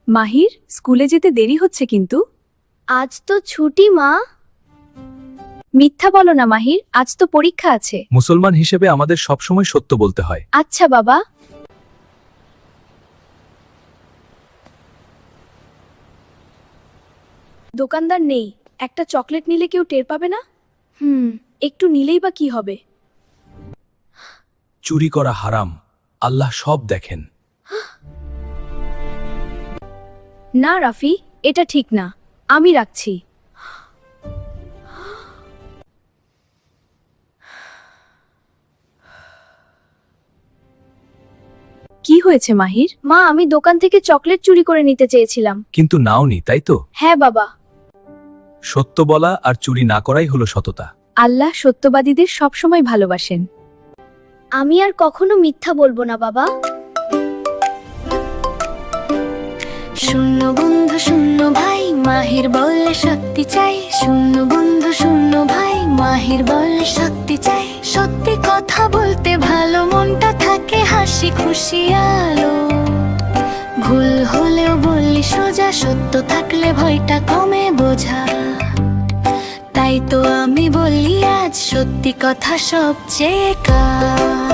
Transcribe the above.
মাহির, স্কুলে যেতে দেরি হচ্ছে কিন্তু। আজ তো ছুটি মা। মিথ্যা বলো না মাহির, আজ তো পরীক্ষা আছে। মুসলমান হিসেবে আমাদের সবসময় সত্য বলতে হয়। আচ্ছা বাবা। দোকানদার নেই, একটা চকলেট নিলে কেউ টের পাবে না? একটু নিলেই বা কি হবে? চুরি করা হারাম, আল্লাহ সব দেখেন। না রাফি, এটা ঠিক না, আমি রাখছি। কি হয়েছে মাহির? মা, আমি দোকান থেকে চকলেট চুরি করে নিতে চেয়েছিলাম। কিন্তু নাওনি, তাই তো? হ্যাঁ বাবা। সত্য বলা আর চুরি না করাই হলো সততা। আল্লাহ সত্যবাদীদের সবসময় ভালোবাসেন। আমি আর কখনো মিথ্যা বলবো না বাবা। শূন্য বন্ধু শূন্য ভাই, মাহির বললে সত্যি চাই। শূন্য বন্ধু শূন্য ভাই, মাহির বললে সত্যি চাই। সত্যি কথা বলতে ভালো, মনটা থাকে হাসি খুশি আলো। ভুল হলেও বললি সোজা, সত্য থাকলে ভয়টা কমে বোঝা। তাই তো আমি বলি আজ, সত্যি কথা সবচেয়ে কাজ।